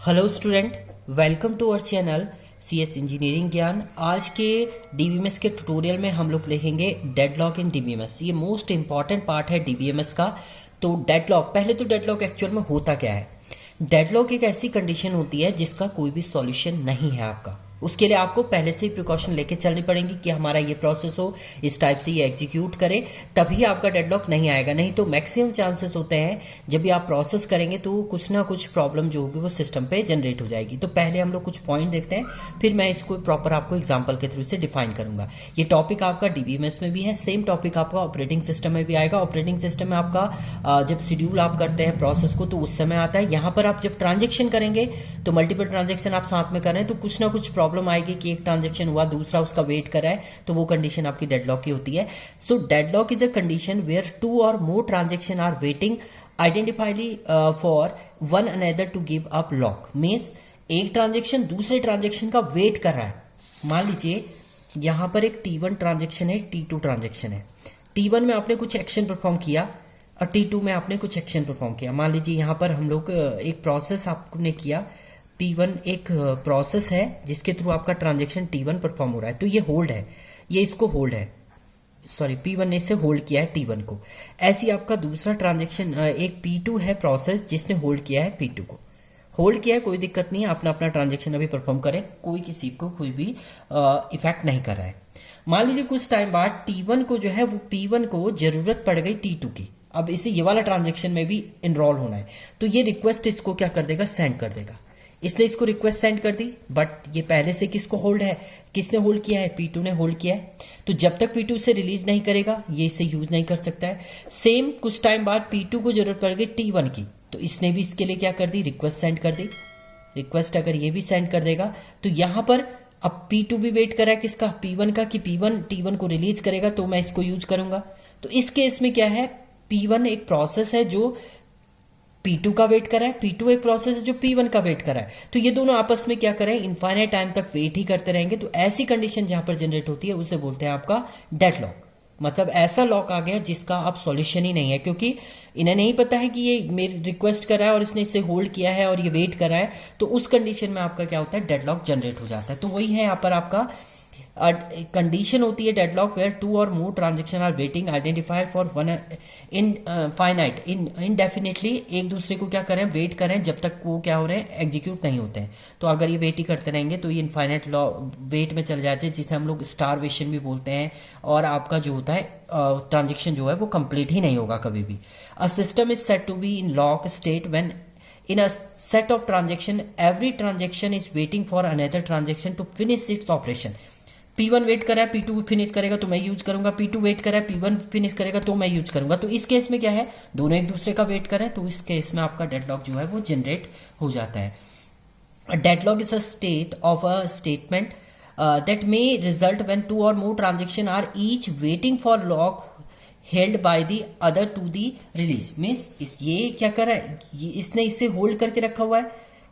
Hello student, welcome to our channel CS engineering Gyan. आज के DBMS के ट्यूटोरियल में हम लोग देखेंगे डेडलॉक इन डीबीएमएस। ये मोस्ट इंपॉर्टेंट पार्ट है डीबीएमएस का। तो डेडलॉक, पहले तो डेडलॉक एक्चुअल में होता क्या है। डेडलॉक एक ऐसी कंडीशन होती है जिसका कोई भी सॉल्यूशन नहीं है आपका। उसके लिए आपको पहले से ही प्रिकॉशन लेके चलनी पड़ेगी कि हमारा ये प्रोसेस हो, इस टाइप से ये एग्जीक्यूट करे, तभी आपका डेडलॉक नहीं आएगा। नहीं तो मैक्सिमम चांसेस होते हैं जब भी आप प्रोसेस करेंगे तो कुछ ना कुछ प्रॉब्लम जो होगी वो सिस्टम पे जनरेट हो जाएगी। तो पहले हम लोग कुछ पॉइंट देखते हैं, फिर मैं इसको प्रॉपर आपको एग्जाम्पल के थ्रू से डिफाइन करूंगा। ये टॉपिक आपका डीबीएमएस में भी है, सेम टॉपिक आपका ऑपरेटिंग सिस्टम में भी आएगा। ऑपरेटिंग सिस्टम में आपका जब शेड्यूल आप करते हैं प्रोसेस को तो उस समय आता है। यहाँ पर आप जब ट्रांजेक्शन करेंगे तो मल्टीपल ट्रांजेक्शन आप साथ में करें तो कुछ ना कुछ प्रॉब्लम आएगी कि एक ट्रांजेक्शन हुआ, दूसरा उसका वेट कर रहा है, तो वो कंडीशन आपकी डेडलॉक की होती है। So deadlock is a condition where two or more transaction are waiting indefinitely for one another to give up lock. Means एक ट्रांजेक्शन दूसरे ट्रांजेक्शन का वेट कर रहा है। मान लीजिए यहां पर एक T1 ट्रांजेक्शन है, T2 ट्रांजेक्शन है। T1 में आपने कुछ एक्शन परफॉर्म किया और T2 में आपने कुछ एक्शन परफॉर्म किया। मान लीजिए यहां पर हम लोग एक प्रोसेस आपने किया, P1 एक प्रोसेस है जिसके थ्रू आपका ट्रांजेक्शन T1 परफॉर्म हो रहा है, तो ये होल्ड है, ये इसको होल्ड है, सॉरी P1 ने इसे होल्ड किया है T1 को। ऐसी आपका दूसरा ट्रांजेक्शन एक P2 है प्रोसेस जिसने होल्ड किया है P2 को। होल्ड किया है, कोई दिक्कत नहीं है, अपना अपना ट्रांजेक्शन अभी परफॉर्म करें, कोई किसी को कोई भी इफेक्ट नहीं कर रहा है। मान लीजिए कुछ टाइम बाद T1 को जो है वो P1 को जरूरत पड़ गई T2 की। अब इसे ये वाला ट्रांजेक्शन में भी इनरोल होना है, तो ये रिक्वेस्ट इसको क्या कर देगा, सेंड कर देगा। इसने इसको रिक्वेस्ट सेंड कर दी, बट ये पहले से किसको होल्ड है, किसने होल्ड किया है, P2 ने होल्ड किया है। तो जब तक P2 इसे रिलीज नहीं करेगा ये इसे यूज नहीं कर सकता है। सेम कुछ टाइम बाद P2 को जरूरत पड़ गई T1 की, तो इसने भी इसके लिए क्या कर दी, रिक्वेस्ट सेंड कर दी। रिक्वेस्ट अगर ये भी सेंड कर देगा तो यहां पर अब P2 भी वेट कर रहा है किसका, P1 का, कि P1 T1 को रिलीज करेगा तो मैं इसको यूज करूंगा। तो इस केस में क्या है, P1 एक प्रोसेस है जो P2 का वेट कर रहा है, P2 एक प्रोसेस है जो P1 का वेट कर रहा है। तो ये दोनों आपस में क्या करें, इनफाइनाइट टाइम तक वेट ही करते रहेंगे। तो ऐसी कंडीशन जहां पर जनरेट होती है उसे बोलते हैं आपका डेडलॉक। मतलब ऐसा लॉक आ गया जिसका अब सॉल्यूशन ही नहीं है, क्योंकि इन्हें नहीं पता है कि ये मेरी रिक्वेस्ट कर रहा है और इसने इसे होल्ड किया है और ये वेट कर रहा है। तो उस कंडीशन में आपका क्या होता है, डेडलॉक जनरेट हो जाता है। तो वही है यहाँ पर आपका कंडीशन होती है deadlock where two or more transaction are waiting identified for one infinite indefinitely, एक दूसरे को क्या करें, वेट करें जब तक वो क्या हो रहे हैं, एग्जीक्यूट नहीं होते हैं। तो अगर ये वेट ही करते रहेंगे तो ये इनफाइनाइट लॉ वेट में चले जाते हैं, जिसे हम लोग स्टारवेशन भी बोलते हैं। और आपका जो होता है ट्रांजेक्शन जो है वो कंप्लीट ही नहीं होगा कभी भी। A system is set to be in lock state when in a set of transaction every transaction is waiting for another transaction to finish its operation। P1 wait कर रहा है, P2 फिनिश करेगा तो मैं यूज करूंगा, P2 wait कर रहा है, P1 फिनिश करेगा तो मैं यूज करूंगा। तो इस केस में क्या है, दोनों एक दूसरे का वेट कर रहे हैं, तो इस केस में आपका डेडलॉक जो है वो जनरेट हो जाता है। Deadlock is a state of a statement that may result when two or more transactions are each waiting for lock held by the other to the release। Means ये क्या कर रहा है, ये इसने इसे होल्ड करके रखा हुआ है,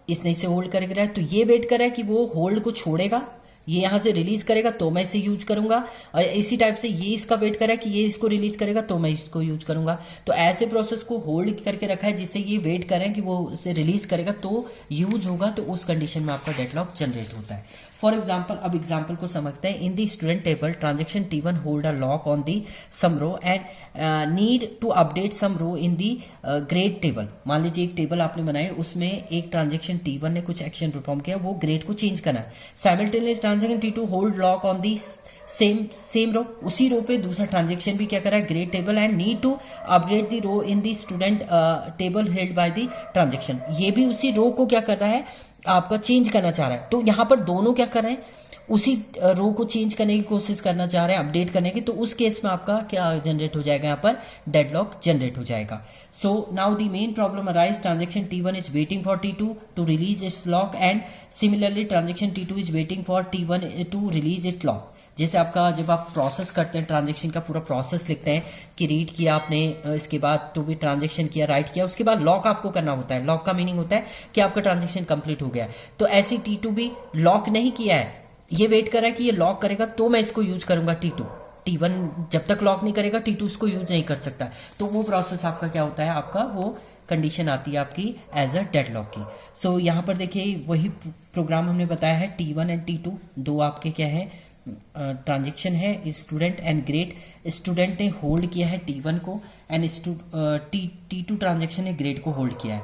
इसने इसे होल्ड करके रखा है, तो ये वेट कर रहा है कि वो होल्ड को छोड़ेगा, ये यहां से रिलीज करेगा तो मैं इसे यूज करूंगा। और इसी टाइप से ये इसका वेट कर रहा है कि ये इसको रिलीज करेगा तो मैं इसको यूज करूंगा। तो ऐसे प्रोसेस को होल्ड करके रखा है जिससे ये वेट करें कि वो इसे रिलीज करेगा तो यूज होगा। तो उस कंडीशन में आपका डेडलॉक जनरेट होता है। फॉर एग्जाम्पल, अब एग्जाम्पल को समझते हैं। In the student table transaction T1 hold a lock on the some row and need to update some row in the grade table. मान लीजिए एक टेबल आपने बनाई, उसमें एक ट्रांजेक्शन T1 ने कुछ एक्शन परफॉर्म किया, वो ग्रेड को चेंज करना है। Simultaneous transaction T2 hold lock on the same row, उसी रो पे दूसरा ट्रांजेक्शन भी क्या कर रहा है, grade table, and need to update the row in the student table held by the transaction. ये भी उसी रो को क्या कर रहा है, आपका चेंज करना चाह रहा है। तो यहां पर दोनों क्या कर रहे हैं, उसी रो को चेंज करने की कोशिश करना चाह रहे हैं, अपडेट करने की। तो उस केस में आपका क्या जनरेट हो जाएगा, यहाँ पर डेडलॉक जनरेट हो जाएगा। So now the main problem arise, transaction T1 is waiting for T2 to release its lock and similarly transaction T2 is waiting for T1 to release it lock. जैसे आपका जब आप प्रोसेस करते हैं, transaction का पूरा प्रोसेस लिखते हैं कि रीड किया आपने, इसके बाद तो भी ट्रांजेक्शन किया, राइट किया, उसके बाद लॉक आपको करना होता है। लॉक का मीनिंग होता है कि आपका ट्रांजेक्शन कंप्लीट हो गया। तो ऐसी T2 भी लॉक नहीं किया है, ये वेट कर रहा है कि ये लॉक करेगा तो मैं इसको यूज करूंगा T2। T1 जब तक लॉक नहीं करेगा T2 इसको यूज नहीं कर सकता। तो वो प्रोसेस आपका क्या होता है, आपका वो कंडीशन आती है आपकी एज अ डेडलॉक की। सो यहाँ पर देखिए वही प्रोग्राम हमने बताया है, T1 एंड T2 दो आपके क्या है ट्रांजेक्शन है, स्टूडेंट एंड ग्रेड। स्टूडेंट ने होल्ड किया है T1 को एंड T2 ट्रांजेक्शन ने ग्रेड को होल्ड किया है।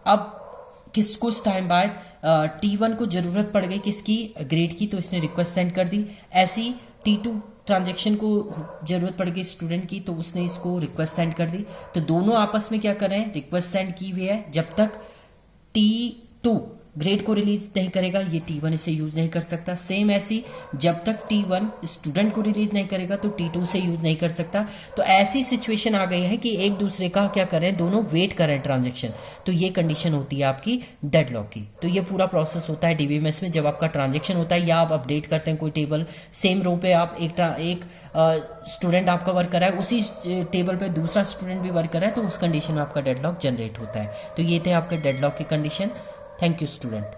अब कुछ टाइम बाद T1 को जरूरत पड़ गई किसकी, ग्रेड की, तो इसने रिक्वेस्ट सेंड कर दी। ऐसी T2 ट्रांजेक्शन को जरूरत पड़ गई स्टूडेंट की, तो उसने इसको रिक्वेस्ट सेंड कर दी। तो दोनों आपस में क्या कर रहे हैं, रिक्वेस्ट सेंड की हुई है। जब तक T2 ग्रेड को रिलीज नहीं करेगा ये T1 इसे यूज नहीं कर सकता। सेम ऐसी जब तक T1 स्टूडेंट को रिलीज नहीं करेगा तो T2 से यूज नहीं कर सकता। तो ऐसी सिचुएशन आ गई है कि एक दूसरे का क्या करें, दोनों वेट करें ट्रांजेक्शन, तो ये कंडीशन होती है आपकी डेडलॉक की। तो ये पूरा प्रोसेस होता है DBMS में जब आपका ट्रांजेक्शन होता है या आप अपडेट करते हैं कोई टेबल, सेम रो पे आप एक स्टूडेंट आपका वर्क कर रहा है, उसी टेबल पे दूसरा स्टूडेंट भी वर्क कर रहा है, तो उस कंडीशन में आपका डेडलॉक जनरेट होता है। तो ये थे आपके डेडलॉक की कंडीशन। Thank you, student.